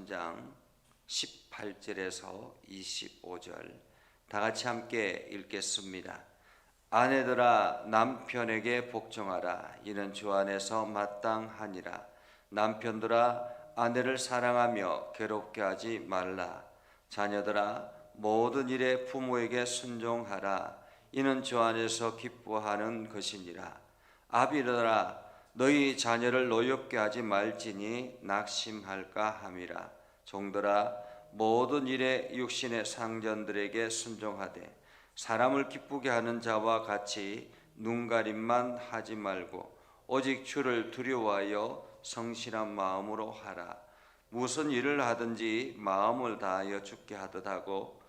3장 18절에서 25절 다 같이 함께 읽겠습니다. 아내들아 남편에게 복종하라. 이는 주 안에서 마땅하니라. 남편들아 아내를 사랑하며 괴롭게 하지 말라. 자녀들아 모든 일에 부모에게 순종하라. 이는 주 안에서 기뻐하는 것이니라. 아비들아 너희 자녀를 노엽게 하지 말지니 낙심할까 함이라. 종들아 모든 일에 육신의 상전들에게 순종하되 사람을 기쁘게 하는 자와 같이 눈가림만 하지 말고 오직 주를 두려워하여 성실한 마음으로 하라. 무슨 일을 하든지 마음을 다하여 주께 하듯 하고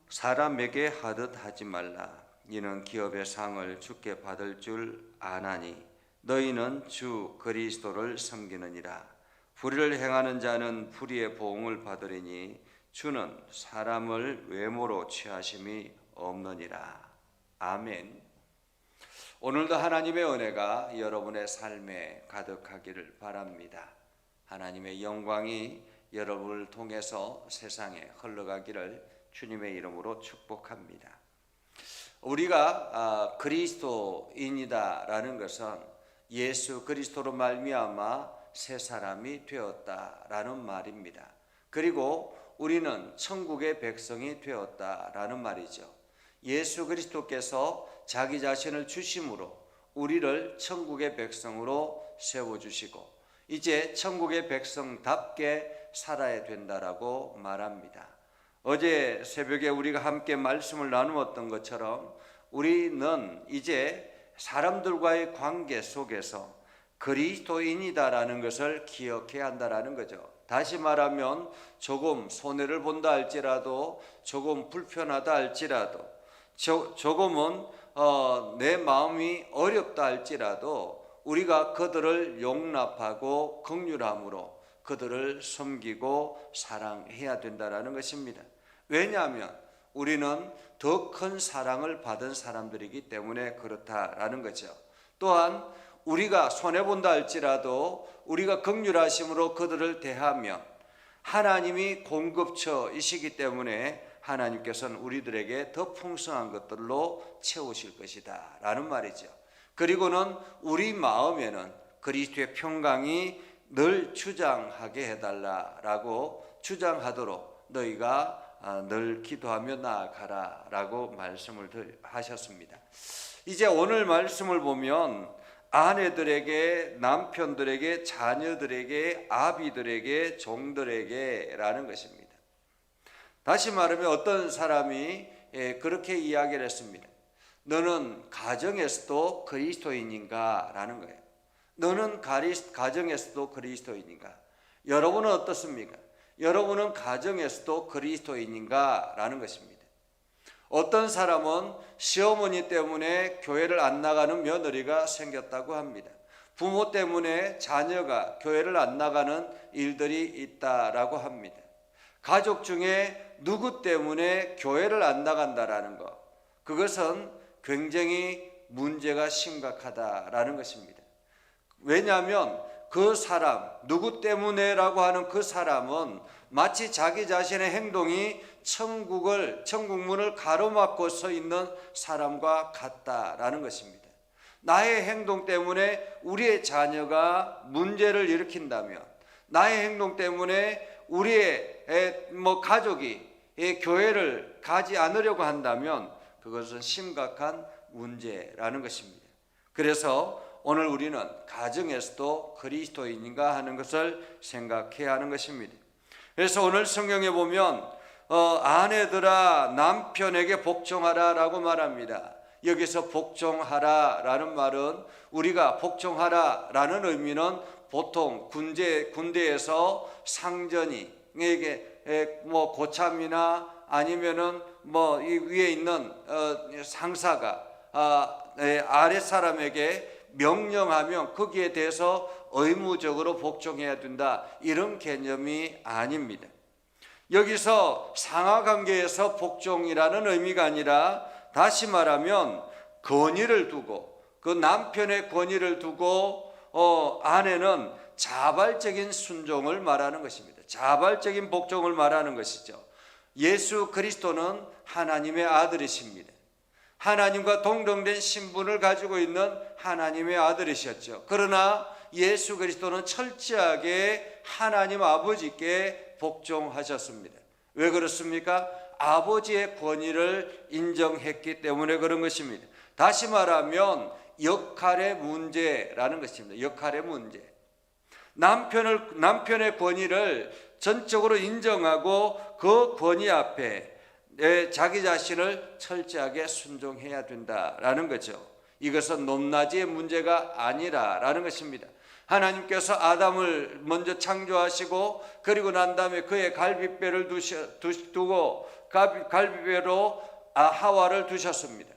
사람에게 하듯 하지 말라. 이는 기업의 상을 주께 받을 줄 아나니 너희는 주 그리스도를 섬기느니라. 불의를 행하는 자는 불의의 보응을 받으리니 주는 사람을 외모로 취하심이 없느니라. 아멘. 오늘도 하나님의 은혜가 여러분의 삶에 가득하기를 바랍니다. 하나님의 영광이 여러분을 통해서 세상에 흘러가기를 주님의 이름으로 축복합니다. 우리가 그리스도인이다라는 것은 예수 그리스도로 말미암아 새 사람이 되었다라는 말입니다. 그리고 우리는 천국의 백성이 되었다라는 말이죠. 예수 그리스도께서 자기 자신을 주심으로 우리를 천국의 백성으로 세워주시고 이제 천국의 백성답게 살아야 된다라고 말합니다. 어제 새벽에 우리가 함께 말씀을 나누었던 것처럼 우리는 이제 사람들과의 관계 속에서 그리스도인이다라는 것을 기억해야 한다라는 거죠. 다시 말하면 조금 손해를 본다 할지라도 조금 불편하다 할지라도 조금은 내 마음이 어렵다 할지라도 우리가 그들을 용납하고 긍휼함으로 그들을 섬기고 사랑해야 된다라는 것입니다. 왜냐하면 우리는 더 큰 사랑을 받은 사람들이기 때문에 그렇다라는 거죠. 또한 우리가 손해본다 할지라도 우리가 긍휼하심으로 그들을 대하면 하나님이 공급처이시기 때문에 하나님께서는 우리들에게 더 풍성한 것들로 채우실 것이다 라는 말이죠. 그리고는 우리 마음에는 그리스도의 평강이 늘 주장하게 해달라라고 주장하도록 너희가 늘 기도하며 나아가라 라고 말씀을 하셨습니다. 이제 오늘 말씀을 보면 아내들에게, 남편들에게, 자녀들에게, 아비들에게, 종들에게 라는 것입니다. 다시 말하면 어떤 사람이 그렇게 이야기를 했습니다. 너는 가정에서도 그리스도인인가? 라는 거예요. 너는 가정에서도 그리스도인인가? 여러분은 어떻습니까? 여러분은 가정에서도 그리스도인인가? 라는 것입니다. 어떤 사람은 시어머니 때문에 교회를 안 나가는 며느리가 생겼다고 합니다. 부모 때문에 자녀가 교회를 안 나가는 일들이 있다라고 합니다. 가족 중에 누구 때문에 교회를 안 나간다라는 것, 그것은 굉장히 문제가 심각하다라는 것입니다. 왜냐하면 그 사람, 누구 때문에라고 하는 그 사람은 마치 자기 자신의 행동이 천국문을 가로막고 서 있는 사람과 같다라는 것입니다. 나의 행동 때문에 우리의 자녀가 문제를 일으킨다면, 나의 행동 때문에 우리의 가족이 교회를 가지 않으려고 한다면 그것은 심각한 문제라는 것입니다. 그래서 오늘 우리는 가정에서도 그리스도인인가 하는 것을 생각해야 하는 것입니다. 그래서 오늘 성경에 보면 아내들아 남편에게 복종하라 라고 말합니다. 여기서 복종하라 라는 말은 우리가 복종하라 라는 의미는 보통 군대에서 상전이에게 고참이나 아니면은 이 위에 있는 상사가 아랫 사람에게 명령하면 거기에 대해서 의무적으로 복종해야 된다, 이런 개념이 아닙니다. 여기서 상하관계에서 복종이라는 의미가 아니라 다시 말하면 권위를 두고, 그 남편의 권위를 두고 아내는 자발적인 순종을 말하는 것입니다. 자발적인 복종을 말하는 것이죠. 예수 그리스도는 하나님의 아들이십니다. 하나님과 동등된 신분을 가지고 있는 하나님의 아들이셨죠. 그러나 예수 그리스도는 철저하게 하나님 아버지께 복종하셨습니다. 왜 그렇습니까? 아버지의 권위를 인정했기 때문에 그런 것입니다. 다시 말하면 역할의 문제라는 것입니다. 역할의 문제. 남편의 권위를 전적으로 인정하고 그 권위 앞에 자기 자신을 철저하게 순종해야 된다라는 거죠. 이것은 높낮이의 문제가 아니라라는 것입니다. 하나님께서 아담을 먼저 창조하시고 그리고 난 다음에 그의 갈빗배를 두고 갈빗배로 하와를 두셨습니다.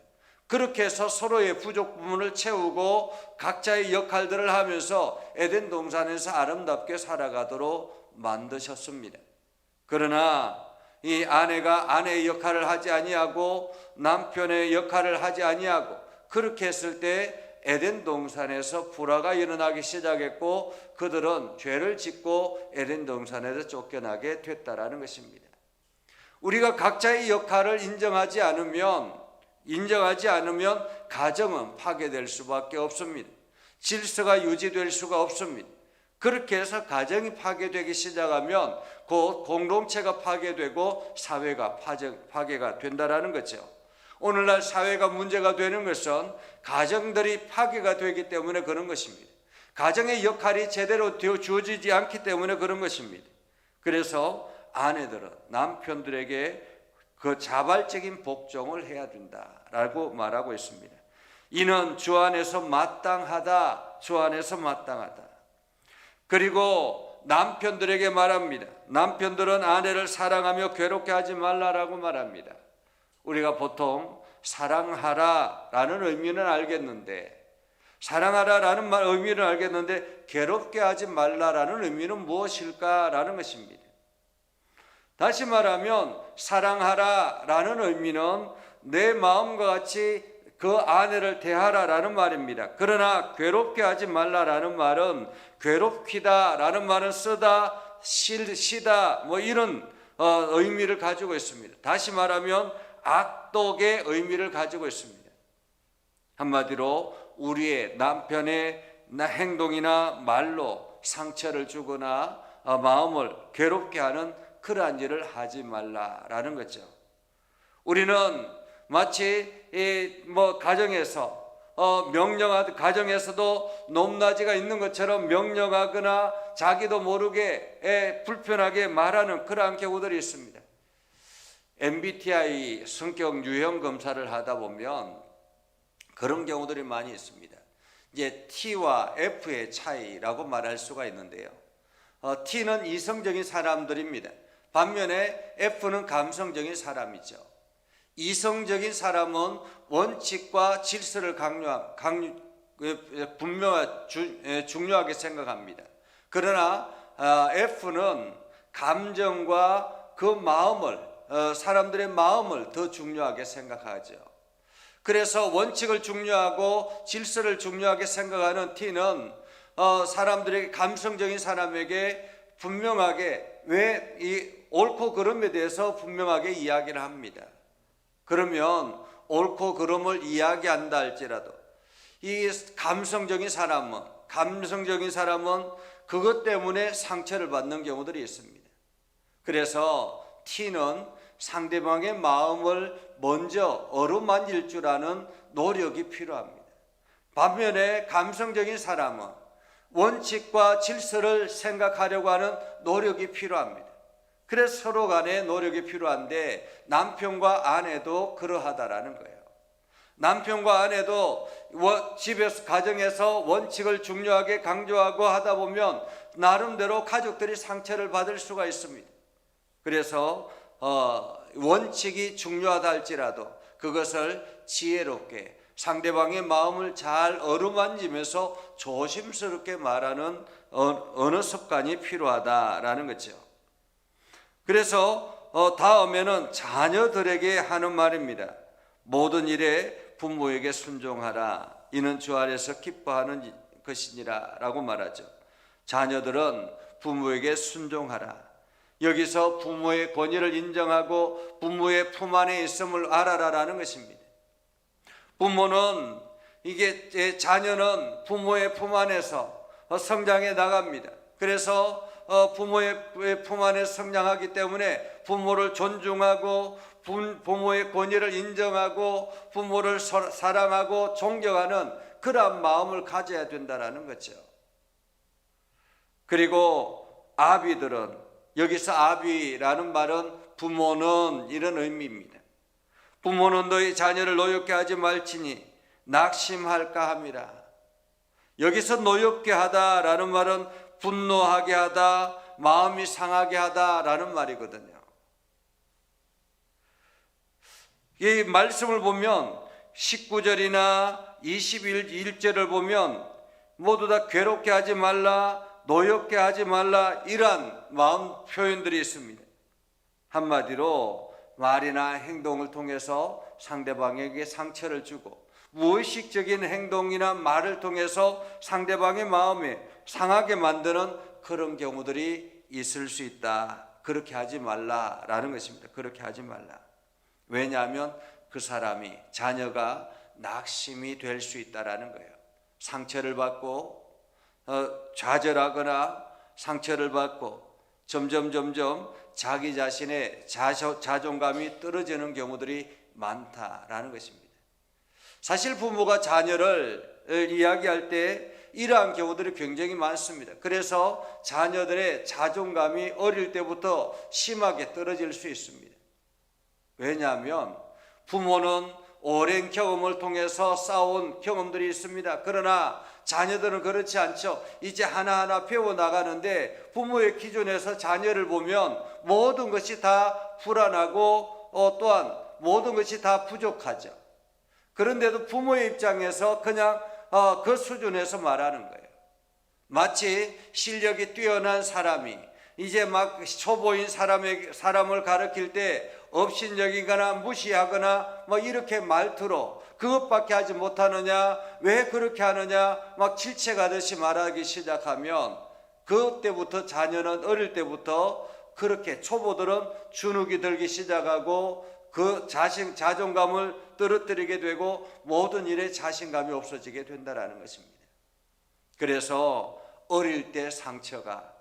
그렇게 해서 서로의 부족 부분을 채우고 각자의 역할들을 하면서 에덴 동산에서 아름답게 살아가도록 만드셨습니다. 그러나 이 아내가 아내의 역할을 하지 아니하고 남편의 역할을 하지 아니하고 그렇게 했을 때 에덴 동산에서 불화가 일어나기 시작했고 그들은 죄를 짓고 에덴 동산에서 쫓겨나게 됐다라는 것입니다. 우리가 각자의 역할을 인정하지 않으면 가정은 파괴될 수밖에 없습니다. 질서가 유지될 수가 없습니다. 그렇게 해서 가정이 파괴되기 시작하면 곧 공동체가 파괴되고 사회가 파괴가 된다라는 거죠. 오늘날 사회가 문제가 되는 것은 가정들이 파괴가 되기 때문에 그런 것입니다. 가정의 역할이 제대로 주어지지 않기 때문에 그런 것입니다. 그래서 아내들은 남편들에게 그 자발적인 복종을 해야 된다라고 말하고 있습니다. 이는 주 안에서 마땅하다. 주 안에서 마땅하다. 그리고 남편들에게 말합니다. 남편들은 아내를 사랑하며 괴롭게 하지 말라라고 말합니다. 우리가 보통 사랑하라라는 의미는 알겠는데 사랑하라라는 의미는 알겠는데 괴롭게 하지 말라라는 의미는 무엇일까라는 것입니다. 다시 말하면 사랑하라라는 의미는 내 마음과 같이 그 아내를 대하라라는 말입니다. 그러나 괴롭게 하지 말라라는 말은 괴롭히다라는 말은 쓰다, 시다 뭐 이런 의미를 가지고 있습니다. 다시 말하면 악독의 의미를 가지고 있습니다. 한마디로 우리의 남편의 행동이나 말로 상처를 주거나 마음을 괴롭게 하는 그러한 일을 하지 말라라는 거죠. 우리는 마치 가정에서 가정에서도 높낮이가 있는 것처럼 명령하거나 자기도 모르게 불편하게 말하는 그러한 경우들이 있습니다. MBTI 성격 유형 검사를 하다 보면 그런 경우들이 많이 있습니다. 이제 T와 F의 차이라고 말할 수가 있는데요. T는 이성적인 사람들입니다. 반면에 F는 감성적인 사람이죠. 이성적인 사람은 원칙과 질서를 중요하게 생각합니다. 그러나 F는 감정과 그 마음을 사람들의 마음을 더 중요하게 생각하죠. 그래서 원칙을 중요하고 질서를 중요하게 생각하는 T는 사람들에게 감성적인 사람에게 분명하게 왜 이 옳고 그름에 대해서 분명하게 이야기를 합니다. 그러면 옳고 그름을 이야기한다 할지라도 이 감성적인 사람은 그것 때문에 상처를 받는 경우들이 있습니다. 그래서 T는 상대방의 마음을 먼저 어루만질 줄 아는 노력이 필요합니다. 반면에 감성적인 사람은 원칙과 질서를 생각하려고 하는 노력이 필요합니다. 그래서 서로 간에 노력이 필요한데 남편과 아내도 그러하다라는 거예요. 남편과 아내도 집에서 가정에서 원칙을 중요하게 강조하고 하다 보면 나름대로 가족들이 상처를 받을 수가 있습니다. 그래서 원칙이 중요하다 할지라도 그것을 지혜롭게 상대방의 마음을 잘 어루만지면서 조심스럽게 말하는 어느 습관이 필요하다라는 거죠. 그래서 다음에는 자녀들에게 하는 말입니다. 모든 일에 부모에게 순종하라. 이는 주 안에서 기뻐하는 것이니라 라고 말하죠. 자녀들은 부모에게 순종하라. 여기서 부모의 권위를 인정하고 부모의 품 안에 있음을 알아라라는 것입니다. 부모는 자녀는 부모의 품 안에서 성장해 나갑니다. 그래서 부모의 품 안에 성장하기 때문에 부모를 존중하고 부모의 권위를 인정하고 부모를 사랑하고 존경하는 그러한 마음을 가져야 된다는 거죠. 그리고 아비들은, 여기서 아비라는 말은 부모는 이런 의미입니다. 부모는 너희 자녀를 노엽게 하지 말지니 낙심할까 함이라. 여기서 노엽게 하다라는 말은 분노하게 하다, 마음이 상하게 하다라는 말이거든요. 이 말씀을 보면 19절이나 21절을 보면 모두 다 괴롭게 하지 말라, 노엽게 하지 말라, 이러한 마음 표현들이 있습니다. 한마디로 말이나 행동을 통해서 상대방에게 상처를 주고 무의식적인 행동이나 말을 통해서 상대방의 마음에 상하게 만드는 그런 경우들이 있을 수 있다. 그렇게 하지 말라라는 것입니다. 그렇게 하지 말라. 왜냐하면 그 사람이, 자녀가 낙심이 될 수 있다라는 거예요. 상처를 받고 좌절하거나 상처를 받고 점점 자기 자신의 자존감이 떨어지는 경우들이 많다라는 것입니다. 사실 부모가 자녀를 이야기할 때 이러한 경우들이 굉장히 많습니다. 그래서 자녀들의 자존감이 어릴 때부터 심하게 떨어질 수 있습니다. 왜냐하면 부모는 오랜 경험을 통해서 쌓아온 경험들이 있습니다. 그러나 자녀들은 그렇지 않죠. 이제 하나하나 배워나가는데 부모의 기준에서 자녀를 보면 모든 것이 다 불안하고 또한 모든 것이 다 부족하죠. 그런데도 부모의 입장에서 그냥 그 수준에서 말하는 거예요. 마치 실력이 뛰어난 사람이 이제 막 초보인 사람을 가르칠 때 업신여기거나 무시하거나 뭐 이렇게 말투로 그것밖에 하지 못하느냐, 왜 그렇게 하느냐 막 질책하듯이 말하기 시작하면 그때부터 자녀는 어릴 때부터 그렇게 초보들은 주눅이 들기 시작하고 그 자존감을 떨어뜨리게 되고 모든 일에 자신감이 없어지게 된다는 것입니다. 그래서 어릴 때 상처가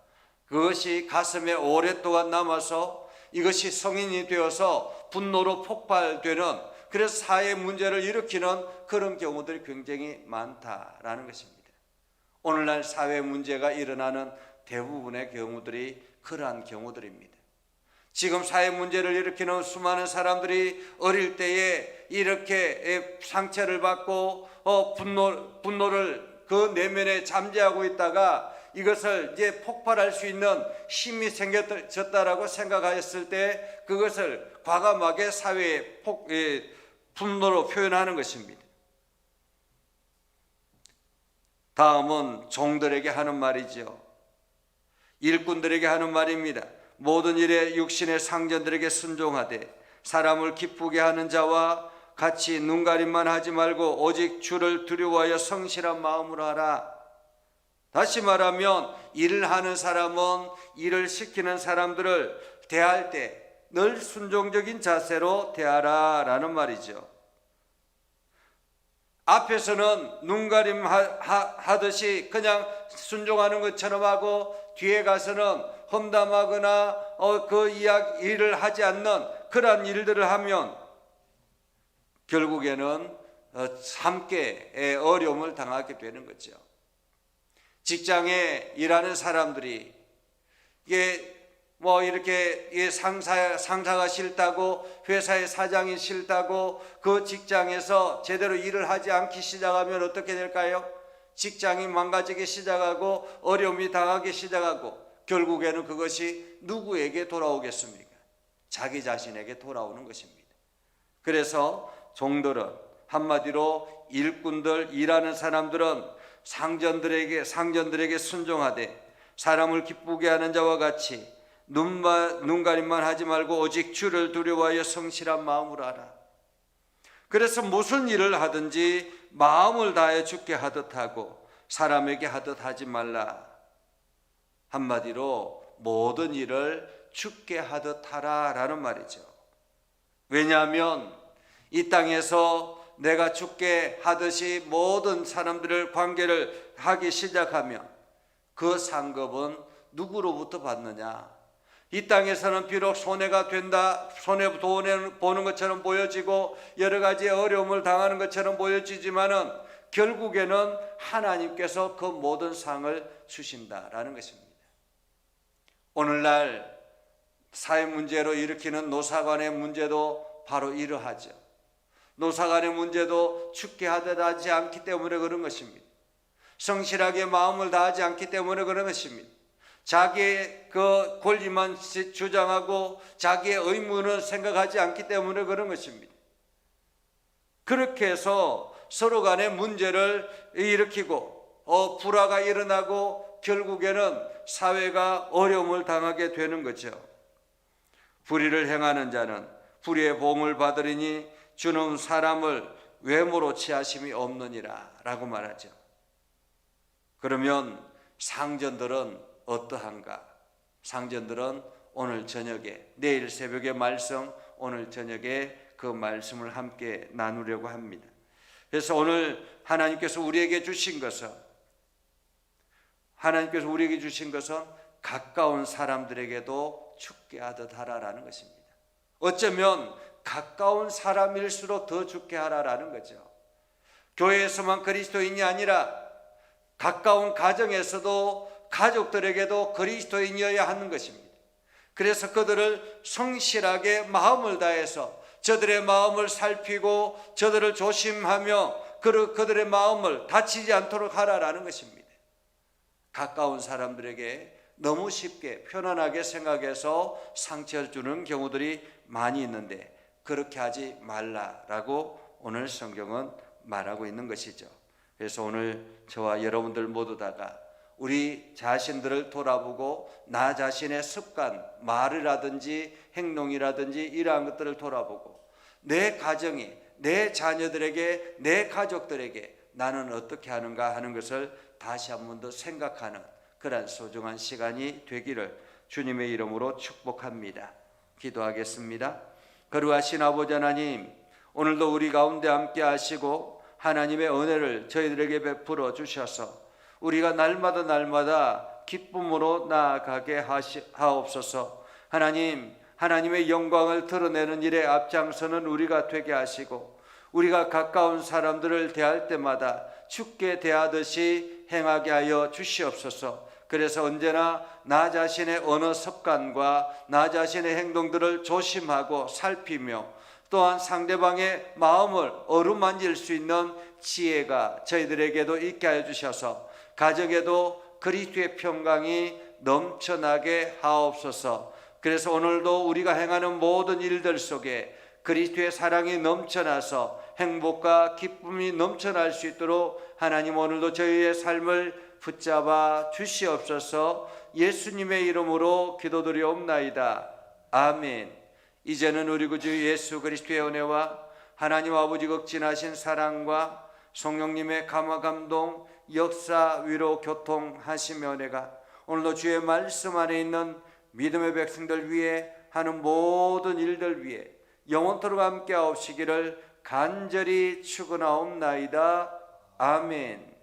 그것이 가슴에 오랫동안 남아서 이것이 성인이 되어서 분노로 폭발되는, 그래서 사회 문제를 일으키는 그런 경우들이 굉장히 많다라는 것입니다. 오늘날 사회 문제가 일어나는 대부분의 경우들이 그러한 경우들입니다. 지금 사회 문제를 일으키는 수많은 사람들이 어릴 때에 이렇게 상처를 받고 분노를 그 내면에 잠재하고 있다가 이것을 이제 폭발할 수 있는 힘이 생겨졌다라고 생각하였을 때 그것을 과감하게 사회에 분노로 표현하는 것입니다. 다음은 종들에게 하는 말이죠. 일꾼들에게 하는 말입니다. 모든 일에 육신의 상전들에게 순종하되 사람을 기쁘게 하는 자와 같이 눈가림만 하지 말고 오직 주를 두려워하여 성실한 마음으로 하라. 다시 말하면 일을 하는 사람은 일을 시키는 사람들을 대할 때 늘 순종적인 자세로 대하라라는 말이죠. 앞에서는 눈가림 하듯이 그냥 순종하는 것처럼 하고 뒤에 가서는 험담하거나 그 일을 하지 않는 그러한 일들을 하면 결국에는 함께 어려움을 당하게 되는 거죠. 직장에 일하는 사람들이 이게 이렇게 상사가 싫다고, 회사의 사장이 싫다고 그 직장에서 제대로 일을 하지 않기 시작하면 어떻게 될까요? 직장이 망가지기 시작하고 어려움이 당하기 시작하고 결국에는 그것이 누구에게 돌아오겠습니까? 자기 자신에게 돌아오는 것입니다. 그래서 종들은, 한마디로 일꾼들, 일하는 사람들은 상전들에게 순종하되 사람을 기쁘게 하는 자와 같이 눈가림만 하지 말고 오직 주를 두려워하여 성실한 마음으로 하라. 그래서 무슨 일을 하든지 마음을 다해 주께 하듯 하고 사람에게 하듯 하지 말라. 한마디로 모든 일을 죽게 하듯 하라라는 말이죠. 왜냐하면 이 땅에서 내가 죽게 하듯이 모든 사람들을 관계를 하기 시작하면 그 상급은 누구로부터 받느냐? 이 땅에서는 비록 손해가 된다, 손해 보는 것처럼 보여지고 여러 가지 어려움을 당하는 것처럼 보여지지만은 결국에는 하나님께서 그 모든 상을 주신다라는 것입니다. 오늘날 사회 문제로 일으키는 노사간의 문제도 바로 이러하죠. 노사간의 문제도 죽게 하지 않기 때문에 그런 것입니다. 성실하게 마음을 다하지 않기 때문에 그런 것입니다. 자기의 그 권리만 주장하고 자기의 의무는 생각하지 않기 때문에 그런 것입니다. 그렇게 해서 서로 간의 문제를 일으키고 불화가 일어나고 결국에는 사회가 어려움을 당하게 되는 거죠. 불의를 행하는 자는 불의의 보응을 받으리니 주는 사람을 외모로 취하심이 없느니라 라고 말하죠. 그러면 상전들은 어떠한가? 상전들은 오늘 저녁에, 내일 새벽의 말씀, 오늘 저녁에 그 말씀을 함께 나누려고 합니다. 그래서 오늘 하나님께서 우리에게 주신 것은 가까운 사람들에게도 죽게 하듯 하라라는 것입니다. 어쩌면 가까운 사람일수록 더 죽게 하라라는 거죠. 교회에서만 그리스도인이 아니라 가까운 가정에서도 가족들에게도 그리스도인이어야 하는 것입니다. 그래서 그들을 성실하게 마음을 다해서 저들의 마음을 살피고 저들을 조심하며 그들의 마음을 다치지 않도록 하라라는 것입니다. 가까운 사람들에게 너무 쉽게 편안하게 생각해서 상처를 주는 경우들이 많이 있는데 그렇게 하지 말라라고 오늘 성경은 말하고 있는 것이죠. 그래서 오늘 저와 여러분들 모두 다가 우리 자신들을 돌아보고 나 자신의 습관, 말이라든지 행동이라든지 이러한 것들을 돌아보고 내 가정에, 내 자녀들에게, 내 가족들에게 나는 어떻게 하는가 하는 것을 다시 한 번 더 생각하는 그런 소중한 시간이 되기를 주님의 이름으로 축복합니다. 기도하겠습니다. 거룩하신 아버지 하나님, 오늘도 우리 가운데 함께 하시고 하나님의 은혜를 저희들에게 베풀어 주셔서 우리가 날마다 기쁨으로 나아가게 하옵소서. 하나님의 영광을 드러내는 일에 앞장서는 우리가 되게 하시고 우리가 가까운 사람들을 대할 때마다 주께 대하듯이 행하게 하여 주시옵소서. 그래서 언제나 나 자신의 언어 습관과 나 자신의 행동들을 조심하고 살피며 또한 상대방의 마음을 어루만질 수 있는 지혜가 저희들에게도 있게 하여 주셔서 가정에도 그리스도의 평강이 넘쳐나게 하옵소서. 그래서 오늘도 우리가 행하는 모든 일들 속에 그리스도의 사랑이 넘쳐나서 행복과 기쁨이 넘쳐날 수 있도록 하나님 오늘도 저희의 삶을 붙잡아 주시옵소서. 예수님의 이름으로 기도드리옵나이다. 아멘. 이제는 우리 구주 예수 그리스도의 은혜와 하나님 아버지 극진하신 사랑과 성령님의 감화 감동 역사 위로 교통하시며 은혜가 오늘도 주의 말씀 안에 있는 믿음의 백성들 위해 하는 모든 일들 위해 영원토록 함께 하옵시기를 간절히 축원하옵나이다. 아멘.